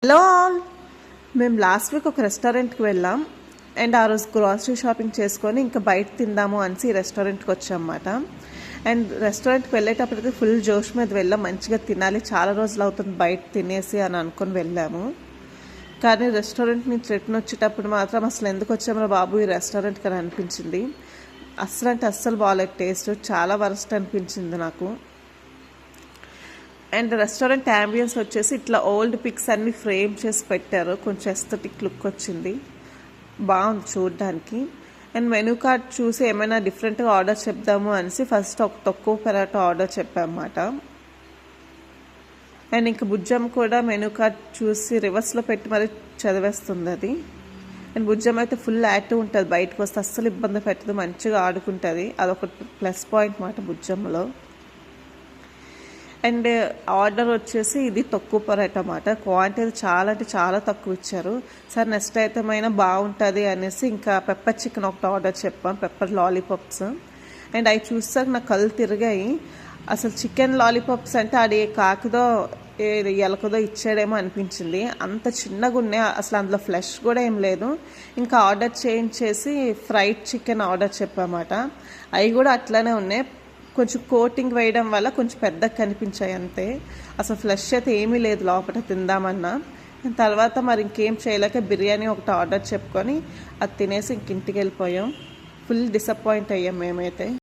Hello all, మేము last week ఒక రెస్టారెంట్కి వెళ్ళాం అండ్ ఆ రోజు గ్రాసరీ షాపింగ్ చేసుకొని ఇంకా బయట తిందాము అనేసి ఈ రెస్టారెంట్కి వచ్చామన్నమాట. అండ్ రెస్టారెంట్కి వెళ్ళేటప్పటికి ఫుల్ జోష్ మీద వెళ్ళాం, మంచిగా తినాలి, చాలా రోజులు అవుతుంది బయట తినేసి అని అనుకొని వెళ్ళాము. కానీ రెస్టారెంట్ నుంచి రిటర్న్ వచ్చేటప్పుడు మాత్రం అసలు ఎందుకు వచ్చామో బాబు ఈ రెస్టారెంట్కి అని అనిపించింది. అస్సలు అంటే అస్సలు బాగాలేదు, టేస్ట్ చాలా వరస్ట్ అనిపించింది నాకు. అండ్ రెస్టారెంట్ యాంబియన్స్ వచ్చేసి ఇట్లా ఓల్డ్ పిక్స్ అన్ని ఫ్రేమ్ చేసి పెట్టారు, కొంచెం ఎస్థెటిక్ లుక్ వచ్చింది, బాగుంది చూడడానికి. అండ్ మెనూ కార్డ్ చూసి ఏమైనా డిఫరెంట్గా ఆర్డర్ చెప్దాము అనేసి ఫస్ట్ ఒక తక్కువ పెరాటో ఆర్డర్ చెప్పామన్నమాట. అండ్ ఇంకా బుజ్జమ్మ కూడా మెనూ కార్డ్ చూసి రివర్స్లో పెట్టి మరీ చదివేస్తుంది అది. అండ్ బుజ్జమ్మ అయితే ఫుల్ యాక్టివ్ ఉంటుంది, బయటకు వస్తే అస్సలు ఇబ్బంది పెట్టదు, మంచిగా ఆడుకుంటుంది, అదొక ప్లస్ పాయింట్ మాట బుజ్జమ్మలో. అండ్ ఆర్డర్ వచ్చేసి ఇది తక్కువ పరాటా అన్నమాట, క్వాంటిటీ చాలా అంటే చాలా తక్కువ ఇచ్చారు. సార్ నెక్స్ట్ ఐటమ్ అయినా బాగుంటుంది అనేసి ఇంకా పెప్పర్ చికెన్ ఒకటి ఆర్డర్ చెప్పాం, పెప్పర్ లాలీపాప్స్. అండ్ అవి చూసాక నా కళ్ళు తిరిగాయి. అసలు చికెన్ లాలీపాప్స్ అంటే అది కాకుదో ఎలకదో ఇచ్చాడేమో అనిపించింది, అంత చిన్నగా ఉన్నాయి, అసలు అందులో ఫ్లెష్ కూడా ఏం లేదు. ఇంకా ఆర్డర్ చేంజ్ చేసి ఫ్రైడ్ చికెన్ ఆర్డర్ చెప్పామన్నమాట. అవి కూడా అట్లానే ఉన్నాయి, కొంచెం కోటింగ్ వేయడం వల్ల కొంచెం పెద్దగా కనిపించాయి అంతే, అసలు ఫ్లెష్ అయితే ఏమీ లేదు లోపల తిందామన్నా. తర్వాత మరి ఇంకేం చేయలేక బిర్యానీ ఒకటి ఆర్డర్ చెప్పుకొని అది తినేసి ఇంటికి వెళ్ళిపోయాం. ఫుల్ డిసప్పాయింట్ అయ్యాం మేమైతే.